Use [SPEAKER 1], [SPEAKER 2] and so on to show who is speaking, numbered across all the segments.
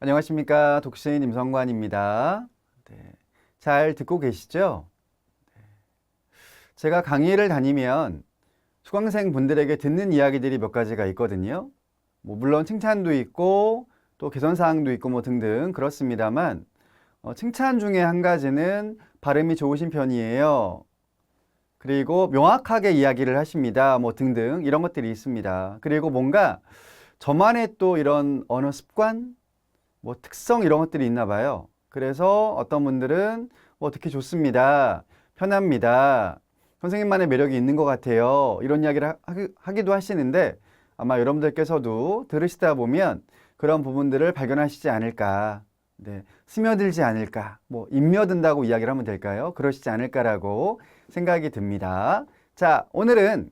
[SPEAKER 1] 안녕하십니까. 독신 임성관입니다. 네, 잘 듣고 계시죠? 제가 강의를 다니면 수강생 분들에게 듣는 이야기들이 몇 가지가 있거든요. 물론 칭찬도 있고 또 개선사항도 있고 등등 그렇습니다만 칭찬 중에 한 가지는 발음이 좋으신 편이에요. 그리고 명확하게 이야기를 하십니다. 등등 이런 것들이 있습니다. 그리고 뭔가 저만의 또 이런 언어 습관, 특성 이런 것들이 있나 봐요. 그래서 어떤 분들은 듣기 좋습니다. 편합니다. 선생님만의 매력이 있는 것 같아요. 이런 이야기를 하기도 하시는데 아마 여러분들께서도 들으시다 보면 그런 부분들을 발견하시지 않을까. 네, 스며들지 않을까. 인며든다고 이야기를 하면 될까요? 그러시지 않을까라고 생각이 듭니다. 자, 오늘은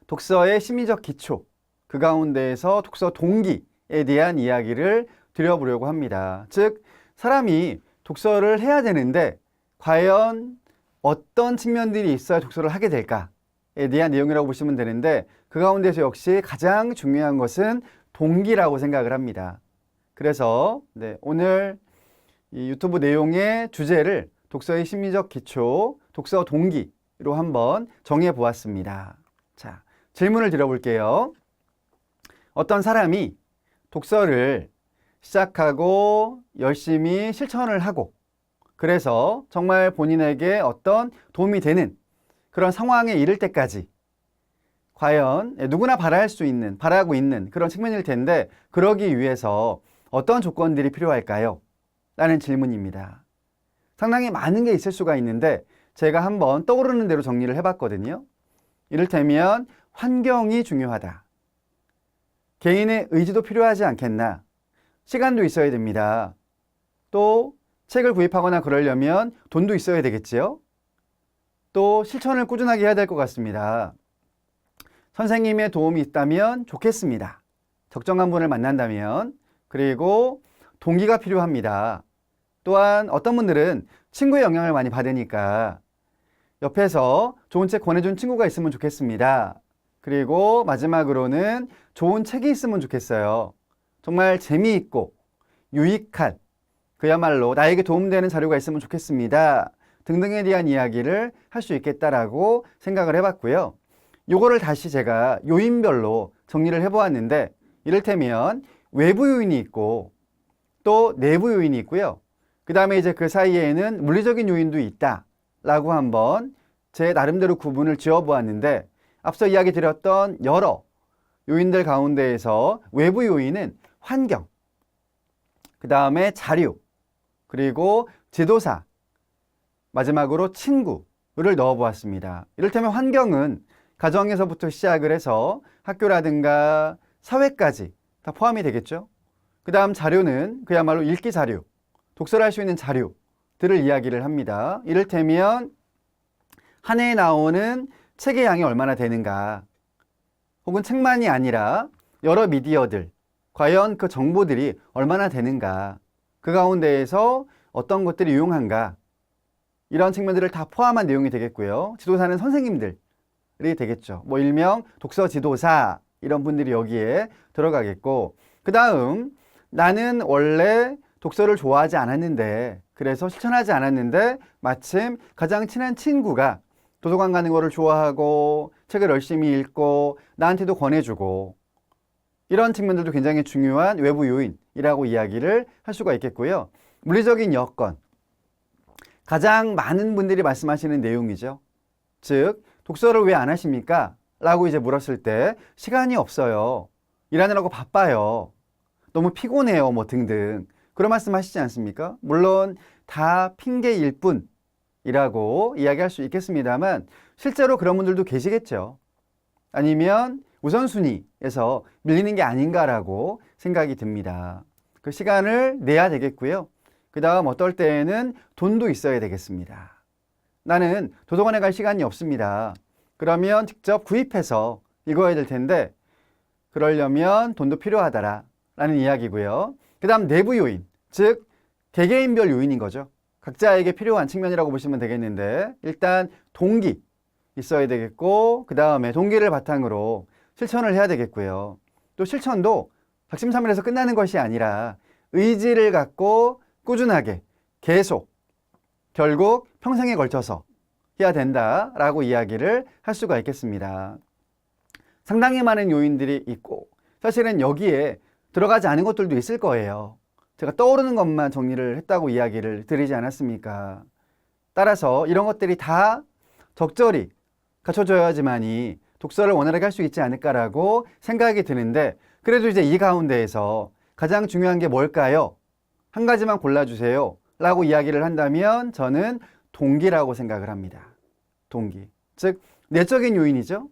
[SPEAKER 1] 독서의 심리적 기초, 그 가운데에서 독서 동기에 대한 이야기를 드려보려고 합니다. 즉, 사람이 독서를 해야 되는데 과연 어떤 측면들이 있어야 독서를 하게 될까에 대한 내용이라고 보시면 되는데 그 가운데서 역시 가장 중요한 것은 동기라고 생각을 합니다. 그래서 오늘 이 유튜브 내용의 주제를 독서의 심리적 기초, 독서 동기로 한번 정해 보았습니다. 자, 질문을 드려볼게요. 어떤 사람이 독서를 시작하고 열심히 실천을 하고 그래서 정말 본인에게 어떤 도움이 되는 그런 상황에 이를 때까지 과연 누구나 바라고 있는 그런 측면일 텐데 그러기 위해서 어떤 조건들이 필요할까요? 라는 질문입니다. 상당히 많은 게 있을 수가 있는데 제가 한번 떠오르는 대로 정리를 해봤거든요. 이를테면 환경이 중요하다. 개인의 의지도 필요하지 않겠나? 시간도 있어야 됩니다. 또 책을 구입하거나 그러려면 돈도 있어야 되겠지요? 또 실천을 꾸준하게 해야 될 것 같습니다. 선생님의 도움이 있다면 좋겠습니다. 적정한 분을 만난다면. 그리고 동기가 필요합니다. 또한 어떤 분들은 친구의 영향을 많이 받으니까 옆에서 좋은 책 권해준 친구가 있으면 좋겠습니다. 그리고 마지막으로는 좋은 책이 있으면 좋겠어요. 정말 재미있고 유익한 그야말로 나에게 도움되는 자료가 있으면 좋겠습니다. 등등에 대한 이야기를 할 수 있겠다라고 생각을 해봤고요. 요거를 다시 제가 요인별로 정리를 해보았는데 이를테면 외부 요인이 있고 또 내부 요인이 있고요. 그 다음에 이제 그 사이에는 물리적인 요인도 있다라고 한번 제 나름대로 구분을 지어보았는데 앞서 이야기 드렸던 여러 요인들 가운데에서 외부 요인은 환경, 그 다음에 자료, 그리고 지도사, 마지막으로 친구를 넣어보았습니다. 이를테면 환경은 가정에서부터 시작을 해서 학교라든가 사회까지 다 포함이 되겠죠. 그 다음 자료는 그야말로 읽기 자료, 독서를 할 수 있는 자료들을 이야기를 합니다. 이를테면 한 해에 나오는 책의 양이 얼마나 되는가, 혹은 책만이 아니라 여러 미디어들, 과연 그 정보들이 얼마나 되는가, 그 가운데에서 어떤 것들이 유용한가, 이런 측면들을 다 포함한 내용이 되겠고요. 지도사는 선생님들이 되겠죠. 일명 독서 지도사 이런 분들이 여기에 들어가겠고, 그 다음 나는 원래 독서를 좋아하지 않았는데 그래서 실천하지 않았는데 마침 가장 친한 친구가 도서관 가는 거를 좋아하고 책을 열심히 읽고 나한테도 권해주고 이런 측면들도 굉장히 중요한 외부 요인이라고 이야기를 할 수가 있겠고요. 물리적인 여건, 가장 많은 분들이 말씀하시는 내용이죠. 즉, 독서를 왜 안 하십니까? 라고 이제 물었을 때 시간이 없어요. 일하느라고 바빠요. 너무 피곤해요. 등등. 그런 말씀 하시지 않습니까? 물론 다 핑계일 뿐이라고 이야기할 수 있겠습니다만 실제로 그런 분들도 계시겠죠. 아니면 우선순위에서 밀리는 게 아닌가라고 생각이 듭니다. 그 시간을 내야 되겠고요. 그 다음 어떨 때에는 돈도 있어야 되겠습니다. 나는 도서관에 갈 시간이 없습니다. 그러면 직접 구입해서 읽어야 될 텐데 그러려면 돈도 필요하다라는 이야기고요. 그 다음 내부 요인, 즉 개개인별 요인인 거죠. 각자에게 필요한 측면이라고 보시면 되겠는데 일단 동기 있어야 되겠고 그 다음에 동기를 바탕으로 실천을 해야 되겠고요. 또 실천도 작심삼일해서 끝나는 것이 아니라 의지를 갖고 꾸준하게 계속 결국 평생에 걸쳐서 해야 된다라고 이야기를 할 수가 있겠습니다. 상당히 많은 요인들이 있고 사실은 여기에 들어가지 않은 것들도 있을 거예요. 제가 떠오르는 것만 정리를 했다고 이야기를 드리지 않았습니까? 따라서 이런 것들이 다 적절히 갖춰져야지만이 독서를 원활하게 할 수 있지 않을까라고 생각이 드는데 그래도 이제 이 가운데에서 가장 중요한 게 뭘까요? 한 가지만 골라주세요 라고 이야기를 한다면 저는 동기라고 생각을 합니다. 동기. 즉 내적인 요인이죠.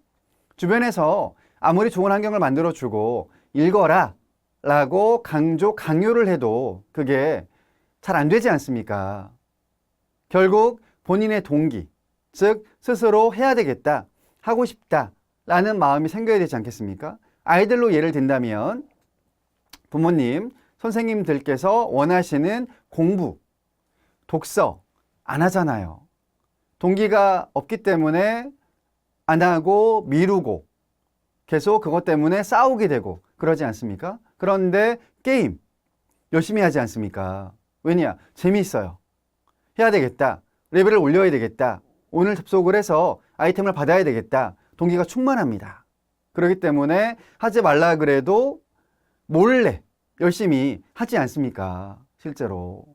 [SPEAKER 1] 주변에서 아무리 좋은 환경을 만들어주고 읽어라 라고 강요를 해도 그게 잘 안 되지 않습니까? 결국 본인의 동기, 즉 스스로 해야 되겠다, 하고 싶다 라는 마음이 생겨야 되지 않겠습니까? 아이들로 예를 든다면 부모님, 선생님들께서 원하시는 공부, 독서 안 하잖아요. 동기가 없기 때문에 안 하고 미루고 계속 그것 때문에 싸우게 되고 그러지 않습니까? 그런데 게임 열심히 하지 않습니까? 왜냐? 재미있어요. 해야 되겠다. 레벨을 올려야 되겠다. 오늘 접속을 해서 아이템을 받아야 되겠다. 동기가 충만합니다. 그렇기 때문에 하지 말라 그래도 몰래 열심히 하지 않습니까? 실제로.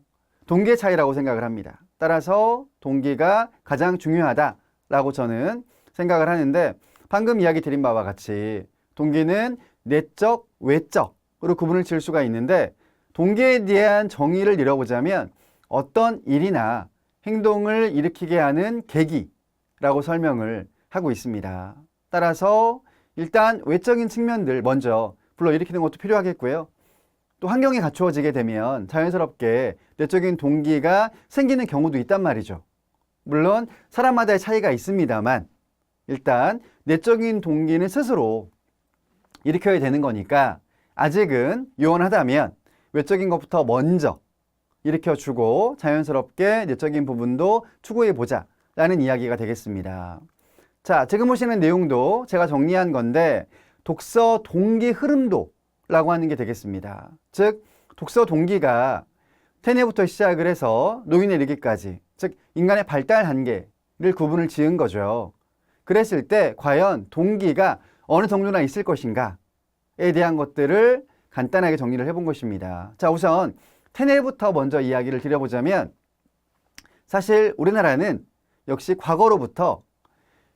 [SPEAKER 1] 동기의 차이라고 생각을 합니다. 따라서 동기가 가장 중요하다라고 저는 생각을 하는데 방금 이야기 드린 바와 같이 동기는 내적, 외적으로 구분을 지을 수가 있는데 동기에 대한 정의를 내려보자면 어떤 일이나 행동을 일으키게 하는 계기라고 설명을 하고 있습니다. 따라서 일단 외적인 측면들 먼저 불러일으키는 것도 필요하겠고요. 또 환경이 갖추어지게 되면 자연스럽게 내적인 동기가 생기는 경우도 있단 말이죠. 물론 사람마다의 차이가 있습니다만 일단 내적인 동기는 스스로 일으켜야 되는 거니까 아직은 요원하다면 외적인 것부터 먼저 일으켜주고 자연스럽게 내적인 부분도 추구해보자 라는 이야기가 되겠습니다. 자, 지금 보시는 내용도 제가 정리한 건데 독서 동기 흐름도 라고 하는 게 되겠습니다. 즉 독서 동기가 태뇌부터 시작을 해서 노인에 이르기까지 즉 인간의 발달 단계를 구분을 지은 거죠. 그랬을 때 과연 동기가 어느 정도나 있을 것인가에 대한 것들을 간단하게 정리를 해본 것입니다. 자, 우선 태뇌부터 먼저 이야기를 드려보자면 사실 우리나라는 역시 과거로부터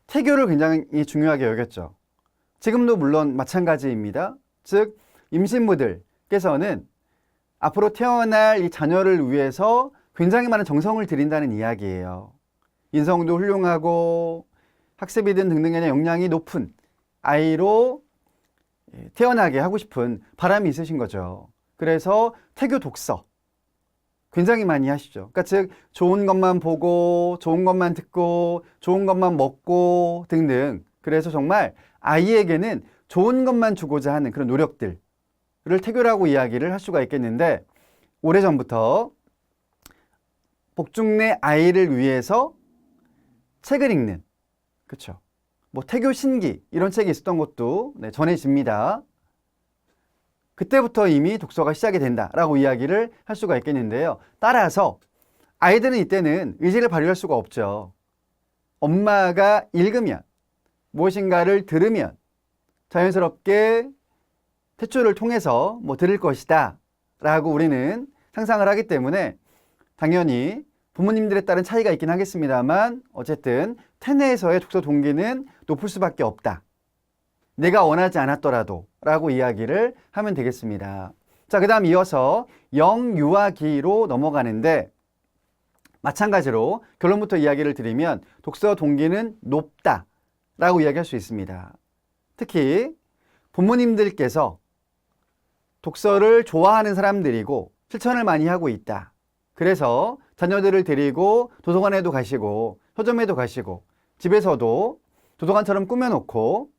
[SPEAKER 1] 태교를 굉장히 중요하게 여겼죠. 지금도 물론 마찬가지입니다. 즉 임신부들께서는 앞으로 태어날 이 자녀를 위해서 굉장히 많은 정성을 들인다는 이야기예요. 인성도 훌륭하고 학습이든 등등의 역량이 높은 아이로 태어나게 하고 싶은 바람이 있으신 거죠. 그래서 태교 독서 굉장히 많이 하시죠. 그러니까 즉 좋은 것만 보고 좋은 것만 듣고 좋은 것만 먹고 등등 그래서 정말 아이에게는 좋은 것만 주고자 하는 그런 노력들을 태교라고 이야기를 할 수가 있겠는데 오래전부터 복중내 아이를 위해서 책을 읽는 그렇죠. 뭐 태교 신기 이런 책이 있었던 것도 전해집니다. 그때부터 이미 독서가 시작이 된다라고 이야기를 할 수가 있겠는데요. 따라서 아이들은 이때는 의지를 발휘할 수가 없죠. 엄마가 읽으면 무엇인가를 들으면 자연스럽게 태초를 통해서 뭐 들을 것이다 라고 우리는 상상을 하기 때문에 당연히 부모님들에 따른 차이가 있긴 하겠습니다만 어쨌든 태뇌에서의 독서 동기는 높을 수밖에 없다. 내가 원하지 않았더라도 라고 이야기를 하면 되겠습니다. 자, 그 다음 이어서 영유아기로 넘어가는데 마찬가지로 결론부터 이야기를 드리면 독서 동기는 높다 라고 이야기할 수 있습니다. 특히 부모님들께서 독서를 좋아하는 사람들이고 실천을 많이 하고 있다. 그래서 자녀들을 데리고 도서관에도 가시고 서점에도 가시고 집에서도 도서관처럼 꾸며놓고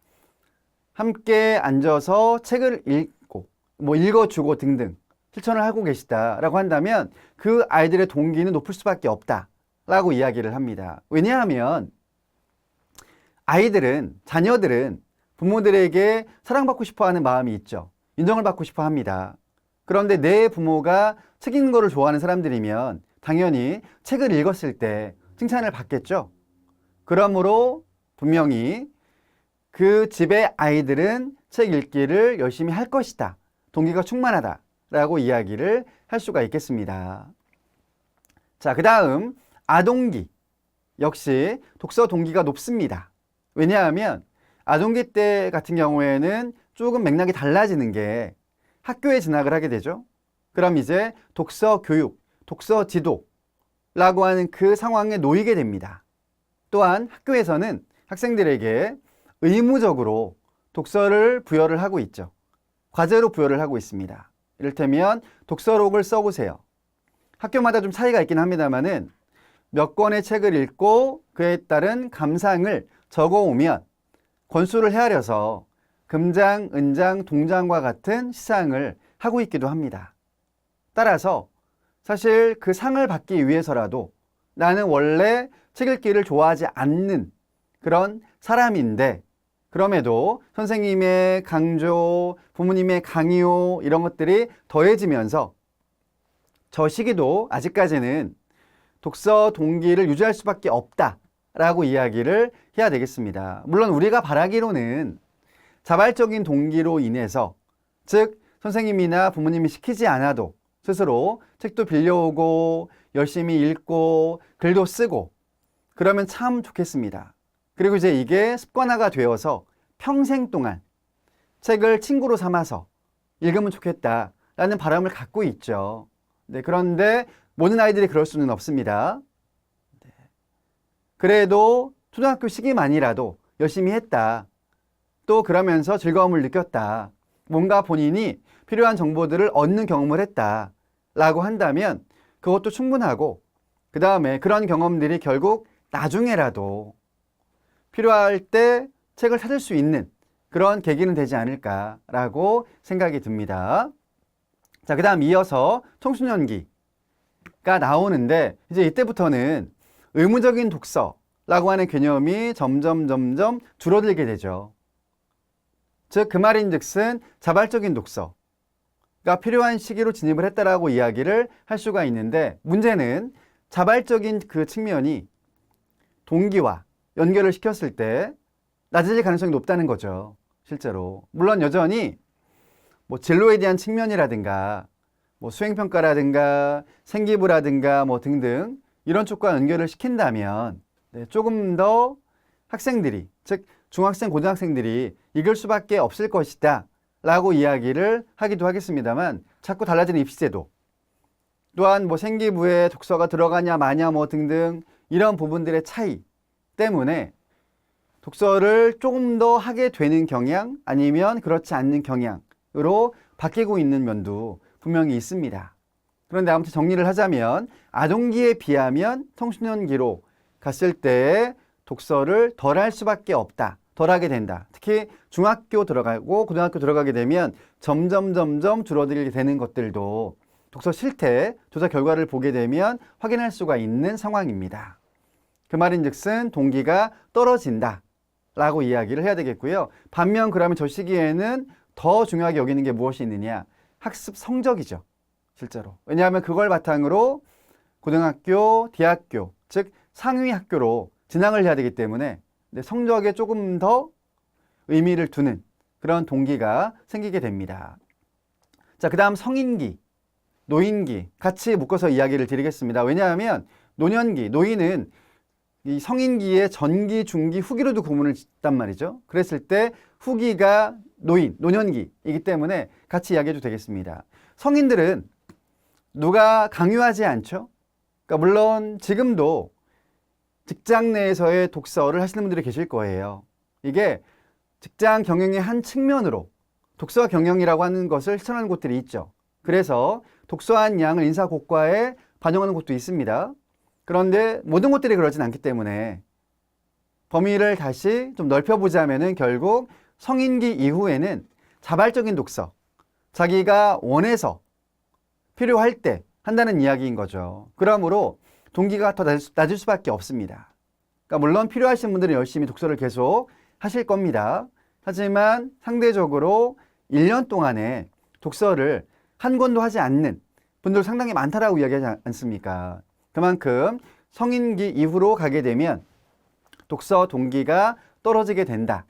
[SPEAKER 1] 함께 앉아서 책을 읽고 뭐 읽어주고 등등 실천을 하고 계시다라고 한다면 그 아이들의 동기는 높을 수밖에 없다라고 이야기를 합니다. 왜냐하면 아이들은 자녀들은 부모들에게 사랑받고 싶어하는 마음이 있죠. 인정을 받고 싶어 합니다. 그런데 내 부모가 책 읽는 거를 좋아하는 사람들이면 당연히 책을 읽었을 때 칭찬을 받겠죠. 그러므로 분명히 그 집의 아이들은 책 읽기를 열심히 할 것이다. 동기가 충만하다. 라고 이야기를 할 수가 있겠습니다. 자, 그 다음 아동기. 역시 독서 동기가 높습니다. 왜냐하면 아동기 때 같은 경우에는 조금 맥락이 달라지는 게 학교에 진학을 하게 되죠. 그럼 이제 독서 교육, 독서 지도라고 하는 그 상황에 놓이게 됩니다. 또한 학교에서는 학생들에게 의무적으로 독서를 부여를 하고 있죠. 과제로 부여를 하고 있습니다. 이를테면 독서록을 써보세요. 학교마다 좀 차이가 있긴 합니다만은 몇 권의 책을 읽고 그에 따른 감상을 적어오면 권수를 헤아려서 금장, 은장, 동장과 같은 시상을 하고 있기도 합니다. 따라서 사실 그 상을 받기 위해서라도 나는 원래 책 읽기를 좋아하지 않는 그런 사람인데 그럼에도 선생님의 강조, 부모님의 강요 이런 것들이 더해지면서 저 시기도 아직까지는 독서 동기를 유지할 수밖에 없다라고 이야기를 해야 되겠습니다. 물론 우리가 바라기로는 자발적인 동기로 인해서 즉 선생님이나 부모님이 시키지 않아도 스스로 책도 빌려오고 열심히 읽고 글도 쓰고 그러면 참 좋겠습니다. 그리고 이제 이게 습관화가 되어서 평생 동안 책을 친구로 삼아서 읽으면 좋겠다라는 바람을 갖고 있죠. 네, 그런데 모든 아이들이 그럴 수는 없습니다. 네. 그래도 초등학교 시기만이라도 열심히 했다. 또 그러면서 즐거움을 느꼈다. 뭔가 본인이 필요한 정보들을 얻는 경험을 했다. 라고 한다면 그것도 충분하고 그 다음에 그런 경험들이 결국 나중에라도 필요할 때 책을 찾을 수 있는 그런 계기는 되지 않을까라고 생각이 듭니다. 자, 그 다음 이어서 청소년기가 나오는데 이제 이때부터는 의무적인 독서라고 하는 개념이 점점 줄어들게 되죠. 즉 그 말인즉슨 자발적인 독서가 필요한 시기로 진입을 했다라고 이야기를 할 수가 있는데 문제는 자발적인 그 측면이 동기와 연결을 시켰을 때 낮아질 가능성이 높다는 거죠. 실제로. 물론 여전히 뭐 진로에 대한 측면이라든가 뭐 수행평가라든가 생기부라든가 뭐 등등 이런 쪽과 연결을 시킨다면 네, 조금 더 학생들이 즉 중학생, 고등학생들이 읽을 수밖에 없을 것이다 라고 이야기를 하기도 하겠습니다만 자꾸 달라지는 입시제도 또한 뭐 생기부에 독서가 들어가냐 마냐 뭐 등등 이런 부분들의 차이 때문에 독서를 조금 더 하게 되는 경향 아니면 그렇지 않는 경향으로 바뀌고 있는 면도 분명히 있습니다. 그런데 아무튼 정리를 하자면 아동기에 비하면 청소년기로 갔을 때 독서를 덜 할 수밖에 없다. 덜 하게 된다. 특히 중학교 들어가고 고등학교 들어가게 되면 점점 줄어들게 되는 것들도 독서 실태 조사 결과를 보게 되면 확인할 수가 있는 상황입니다. 그 말인즉슨 동기가 떨어진다 라고 이야기를 해야 되겠고요. 반면 그러면 저 시기에는 더 중요하게 여기는 게 무엇이 있느냐? 학습 성적이죠. 실제로. 왜냐하면 그걸 바탕으로 고등학교, 대학교, 즉 상위 학교로 진학을 해야 되기 때문에 성적에 조금 더 의미를 두는 그런 동기가 생기게 됩니다. 자, 그 다음 성인기, 노인기 같이 묶어서 이야기를 드리겠습니다. 왜냐하면 노년기, 노인은 이 성인기의 전기, 중기, 후기로도 구분을 짓단 말이죠. 그랬을 때 후기가 노인, 노년기이기 때문에 같이 이야기해도 되겠습니다. 성인들은 누가 강요하지 않죠. 그러니까 물론 지금도 직장 내에서의 독서를 하시는 분들이 계실 거예요. 이게 직장 경영의 한 측면으로 독서 경영이라고 하는 것을 실천하는 곳들이 있죠. 그래서 독서한 양을 인사고과에 반영하는 곳도 있습니다. 그런데 모든 곳들이 그러진 않기 때문에 범위를 다시 좀 넓혀보자면은 결국 성인기 이후에는 자발적인 독서, 자기가 원해서 필요할 때 한다는 이야기인 거죠. 그러므로 동기가 더 낮을 수밖에 없습니다. 그러니까 물론 필요하신 분들은 열심히 독서를 계속 하실 겁니다. 하지만 상대적으로 1년 동안에 독서를 한 권도 하지 않는 분들 상당히 많다라고 이야기하지 않습니까? 그만큼 성인기 이후로 가게 되면 독서 동기가 떨어지게 된다.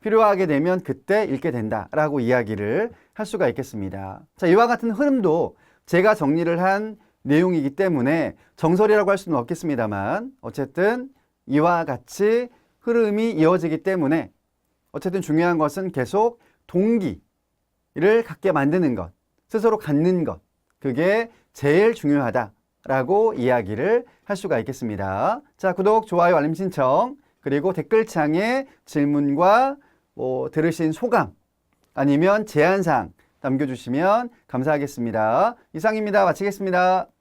[SPEAKER 1] 필요하게 되면 그때 읽게 된다라고 이야기를 할 수가 있겠습니다. 자, 이와 같은 흐름도 제가 정리를 한 내용이기 때문에 정설이라고 할 수는 없겠습니다만 어쨌든 이와 같이 흐름이 이어지기 때문에 어쨌든 중요한 것은 계속 동기를 갖게 만드는 것, 스스로 갖는 것, 그게 제일 중요하다라고 이야기를 할 수가 있겠습니다. 자, 구독, 좋아요, 알림 신청, 그리고 댓글창에 질문과 들으신 소감 아니면 제안사항 남겨주시면 감사하겠습니다. 이상입니다. 마치겠습니다.